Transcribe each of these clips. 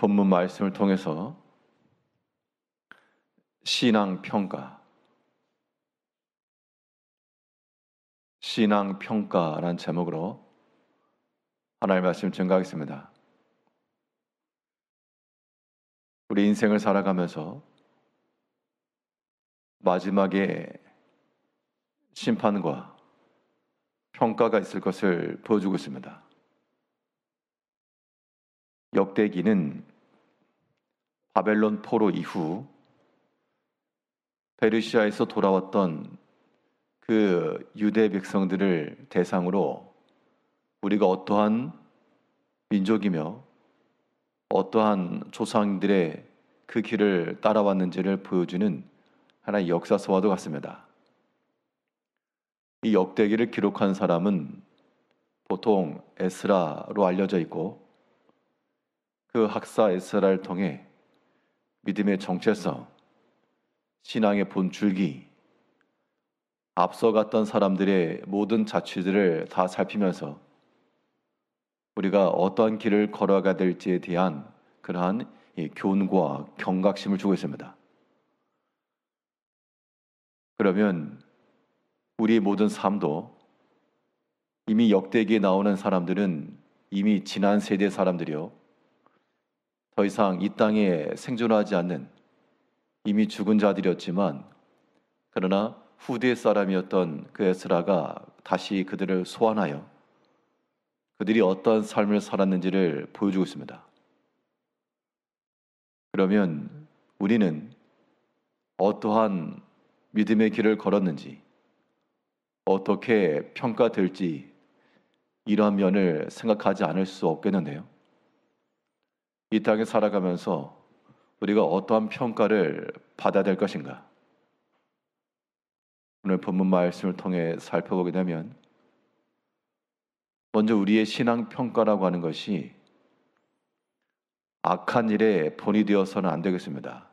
본문 말씀을 통해서 신앙평가라는 제목으로 하나님의 말씀을 증거하겠습니다. 우리 인생을 살아가면서 마지막에 심판과 평가가 있을 것을 보여주고 있습니다. 역대기는 바벨론 포로 이후 페르시아에서 돌아왔던 그 유대 백성들을 대상으로 우리가 어떠한 민족이며 어떠한 조상들의 그 길을 따라왔는지를 보여주는 하나의 역사서와도 같습니다. 이 역대기를 기록한 사람은 보통 에스라로 알려져 있고, 그 학사 에스라를 통해 믿음의 정체성, 신앙의 본줄기, 앞서갔던 사람들의 모든 자취들을 다 살피면서 우리가 어떠한 길을 걸어가야 될지에 대한 그러한 교훈과 경각심을 주고 있습니다. 그러면 우리의 모든 삶도 이미 역대기에 나오는 사람들은 이미 지난 세대 사람들이요, 더 이상 이 땅에 생존하지 않는 이미 죽은 자들이었지만, 그러나 후대 사람이었던 그 에스라가 다시 그들을 소환하여 그들이 어떤 삶을 살았는지를 보여주고 있습니다. 그러면 우리는 어떠한 믿음의 길을 걸었는지, 어떻게 평가될지 이러한 면을 생각하지 않을 수 없겠는데요. 이 땅에 살아가면서 우리가 어떠한 평가를 받아야 될 것인가? 오늘 본문 말씀을 통해 살펴보게 되면, 먼저 우리의 신앙 평가라고 하는 것이 악한 일에 본이 되어서는 안 되겠습니다.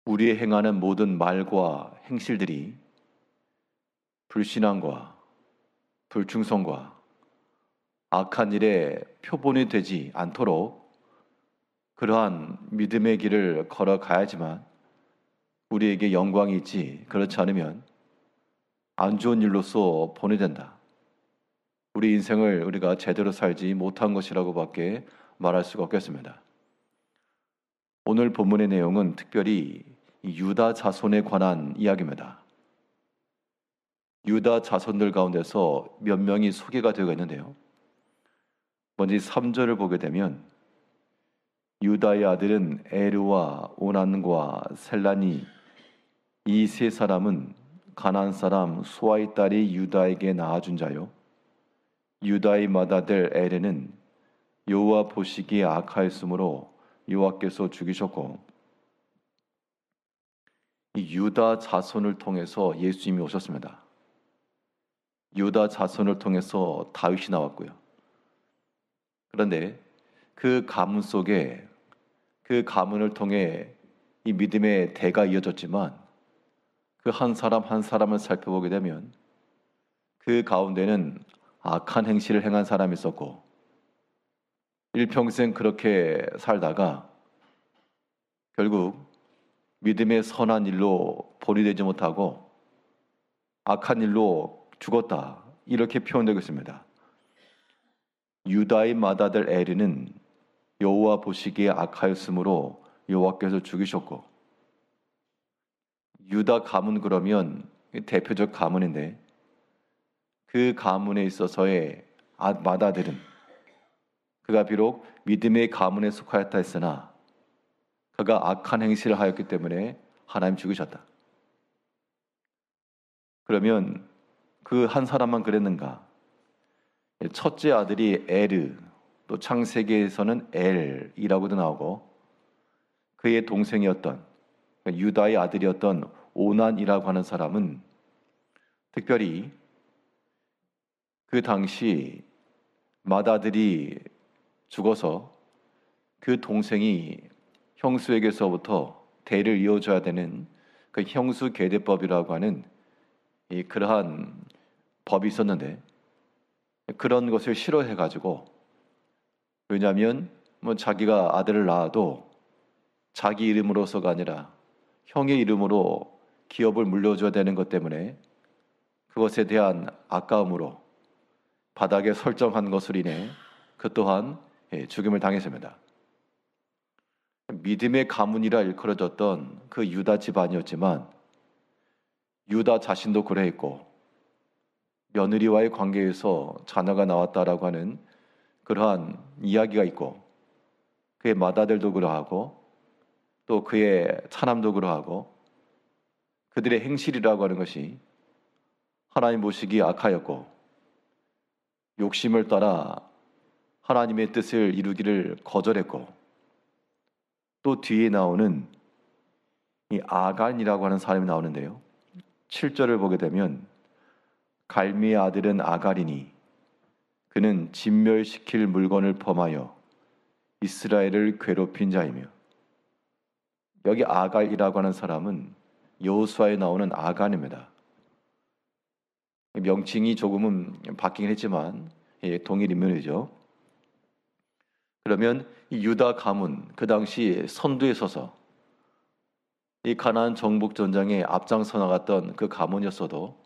우리의 행하는 모든 말과 행실들이 불신앙과 불충성과 악한 일에 표본이 되지 않도록 그러한 믿음의 길을 걸어가야지만 우리에게 영광이 있지, 그렇지 않으면 안 좋은 일로서 본이 된다. 우리 인생을 우리가 제대로 살지 못한 것이라고 밖에 말할 수가 없겠습니다. 오늘 본문의 내용은 특별히 유다 자손에 관한 이야기입니다. 유다 자손들 가운데서 몇 명이 소개가 되어 있는데요. 먼저 3절을 보게 되면, 유다의 아들은 에르와 오난과 셀라니, 이 세 사람은 가나안 사람 수아의 딸이 유다에게 낳아준 자요, 유다의 맏아들 에르는 여호와 보시기에 악하였으므로 여호와께서 죽이셨고, 이 유다 자손을 통해서 예수님이 오셨습니다. 유다 자손을 통해서 다윗이 나왔고요. 그런데 그 가문 속에, 그 가문을 통해 이 믿음의 대가 이어졌지만, 그 한 사람 한 사람을 살펴보게 되면 그 가운데는 악한 행실을 행한 사람이 있었고, 일평생 그렇게 살다가 결국 믿음의 선한 일로 본이 되지 못하고 악한 일로 죽었다, 이렇게 표현되고 있습니다. 유다의 맏아들 에르는 여호와 보시기에 악하였으므로 여호와께서 죽이셨고, 유다 가문, 그러면 대표적 가문인데, 그 가문에 있어서의 맏아들은 그가 비록 믿음의 가문에 속하였다 했으나 그가 악한 행실을 하였기 때문에 하나님 죽으셨다. 그러면 그 한 사람만 그랬는가? 첫째 아들이 에르, 또 창세기에서는 엘이라고도 나오고, 그의 동생이었던 유다의 아들이었던 오난이라고 하는 사람은 특별히 그 당시 맏아들이 죽어서 그 동생이 형수에게서부터 대를 이어줘야 되는 그 형수 계대법이라고 하는 그러한 법이 있었는데, 그런 것을 싫어해가지고, 왜냐하면 자기가 아들을 낳아도 자기 이름으로서가 아니라 형의 이름으로 기업을 물려줘야 되는 것 때문에 그것에 대한 아까움으로 바닥에 설정한 것으로 인해 그 또한 죽임을 당했습니다. 믿음의 가문이라 일컬어졌던 그 유다 집안이었지만 유다 자신도 그러했고 며느리와의 관계에서 자녀가 나왔다라고 하는 그러한 이야기가 있고 그의 맏아들도 그러하고 또 그의 차남도 그러하고 그들의 행실이라고 하는 것이 하나님 보시기에 악하였고 욕심을 따라 하나님의 뜻을 이루기를 거절했고 또 뒤에 나오는 이 아간이라고 하는 사람이 나오는데요. 7절을 보게 되면 갈미의 아들은 아갈이니 그는 진멸시킬 물건을 범하여 이스라엘을 괴롭힌 자이며 여기 아갈이라고 하는 사람은 여호수아에 나오는 아간입니다. 명칭이 조금은 바뀌긴 했지만 동일 인물이죠. 그러면 이 유다 가문 그 당시 선두에 서서 이 가나안 정복 전장에 앞장서 나갔던 그 가문이었어도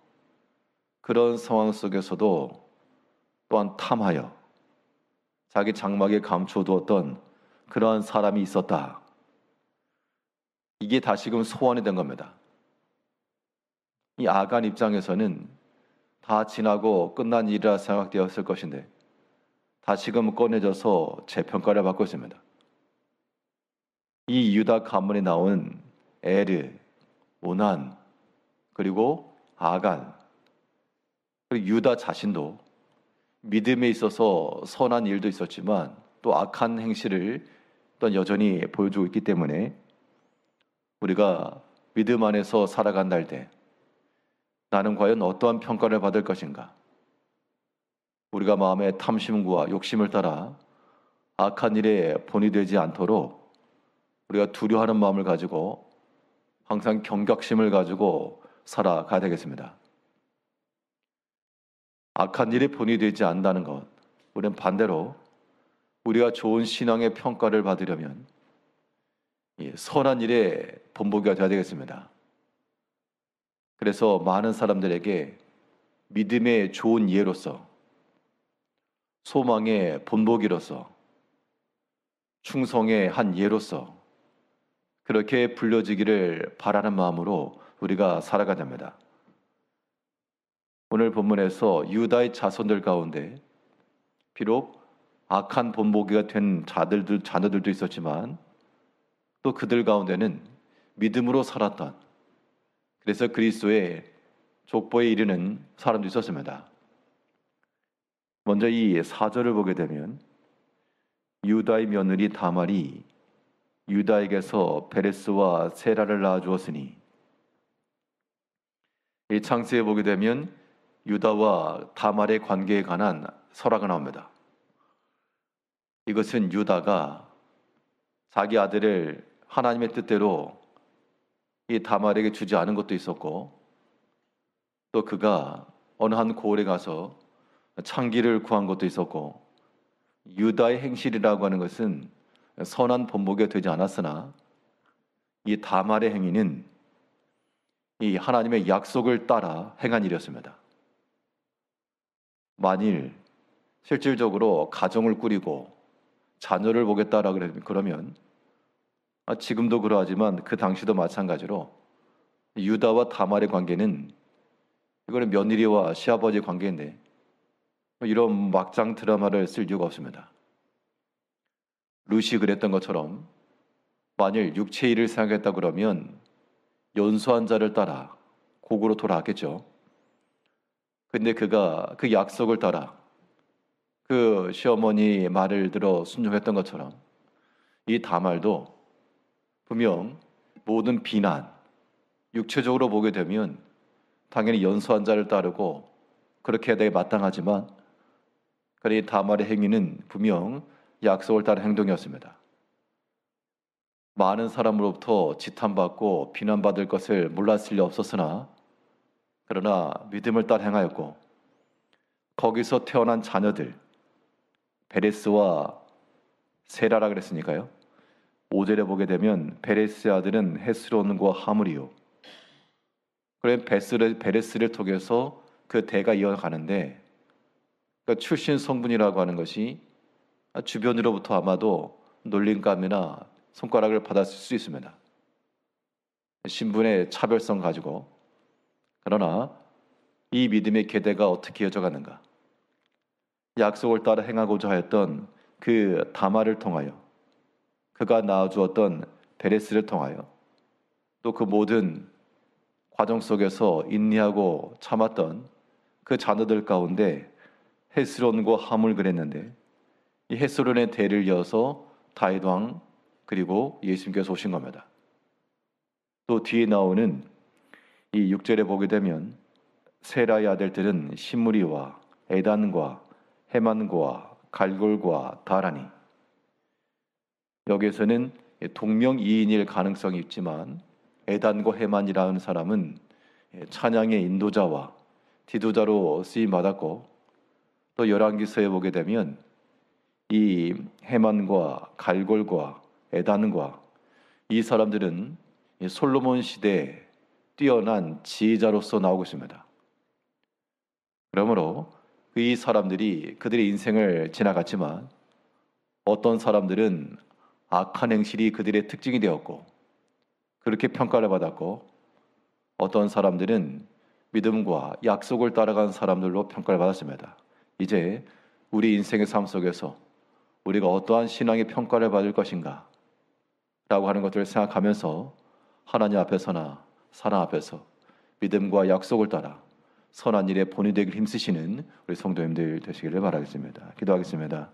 그런 상황 속에서도 또한 탐하여 자기 장막에 감춰두었던 그러한 사람이 있었다. 이게 다시금 소환이 된 겁니다. 이 아간 입장에서는 다 지나고 끝난 일이라 생각되었을 것인데 다시금 꺼내져서 재평가를 받고 있습니다. 이 유다 가문에 나온 에르, 오난, 그리고 아간, 그리고 유다 자신도 믿음에 있어서 선한 일도 있었지만 또 악한 행실을 또 여전히 보여주고 있기 때문에 우리가 믿음 안에서 살아간다 할 때 나는 과연 어떠한 평가를 받을 것인가? 우리가 마음의 탐심과 욕심을 따라 악한 일에 본이 되지 않도록 우리가 두려워하는 마음을 가지고 항상 경각심을 가지고 살아가야 되겠습니다. 악한 일에 본이 되지 않는다는 것, 우리는 반대로 우리가 좋은 신앙의 평가를 받으려면 선한 일에 본보기가 되어야 되겠습니다. 그래서 많은 사람들에게 믿음의 좋은 예로서 소망의 본보기로서 충성의 한 예로서 그렇게 불려지기를 바라는 마음으로 우리가 살아가야 됩니다. 오늘 본문에서 유다의 자손들 가운데 비록 악한 본보기가 된 자녀들도 있었지만 또 그들 가운데는 믿음으로 살았던 그래서 그리스도의 족보에 이르는 사람도 있었습니다. 먼저 이 4절을 보게 되면 유다의 며느리 다말이 유다에게서 베레스와 세라를 낳아주었으니 이 창세에 보게 되면 유다와 다말의 관계에 관한 설화가 나옵니다. 이것은 유다가 자기 아들을 하나님의 뜻대로 이 다말에게 주지 않은 것도 있었고 또 그가 어느 한 고을에 가서 창기를 구한 것도 있었고 유다의 행실이라고 하는 것은 선한 본보기가 되지 않았으나 이 다말의 행위는 이 하나님의 약속을 따라 행한 일이었습니다. 만일 실질적으로 가정을 꾸리고 자녀를 보겠다라 그러면 지금도 그러하지만 그 당시도 마찬가지로 유다와 다말의 관계는 이거는 며느리와 시아버지의 관계인데 이런 막장 드라마를 쓸 이유가 없습니다. 루시 그랬던 것처럼 만일 육체의 일을 생각했다 그러면 연소한 자를 따라 고국으로 돌아왔겠죠. 근데 그가 그 약속을 따라 그 시어머니 말을 들어 순종했던 것처럼 이 다말도 분명 모든 비난, 육체적으로 보게 되면 당연히 연소한 자를 따르고 그렇게 해야 되게 마땅하지만 이 다말의 행위는 분명 약속을 따른 행동이었습니다. 많은 사람으로부터 지탄받고 비난받을 것을 몰랐을 리 없었으나 그러나 믿음을 따라 행하였고 거기서 태어난 자녀들 베레스와 세라라 그랬으니까요. 5절에 보게 되면 베레스의 아들은 헤스론과 하물이요. 그래 베레스를 통해서 그 대가 이어가는데, 그러니까 출신 성분이라고 하는 것이 주변으로부터 아마도 놀림감이나 손가락을 받았을 수 있습니다. 신분의 차별성 가지고. 그러나 이 믿음의 계대가 어떻게 이어져가는가? 약속을 따라 행하고자 하였던 그 다말을 통하여, 그가 낳아주었던 베레스를 통하여, 또 그 모든 과정 속에서 인내하고 참았던 그 자녀들 가운데 헤스론과 함을 그랬는데, 이 헤스론의 대를 이어서 다윗 왕 그리고 예수님께서 오신 겁니다. 또 뒤에 나오는 이 6절에 보게 되면 세라의 아들들은 시므리와 에단과 헤만과 갈골과 다라니. 여기에서는 동명이인일 가능성이 있지만 에단과 헤만이라는 사람은 찬양의 인도자와 지도자로 쓰임 받았고, 또 열왕기서에 보게 되면 이 헤만과 갈골과 에단과 이 사람들은 솔로몬 시대에 뛰어난 지휘자로서 나오고 있습니다. 그러므로 이 사람들이 그들의 인생을 지나갔지만 어떤 사람들은 악한 행실이 그들의 특징이 되었고 그렇게 평가를 받았고, 어떤 사람들은 믿음과 약속을 따라간 사람들로 평가를 받았습니다. 이제 우리 인생의 삶 속에서 우리가 어떠한 신앙의 평가를 받을 것인가 라고 하는 것들을 생각하면서 하나님 앞에서나 사람 앞에서 믿음과 약속을 따라 선한 일에 본이 되길 힘쓰시는 우리 성도님들 되시기를 바라겠습니다. 기도하겠습니다.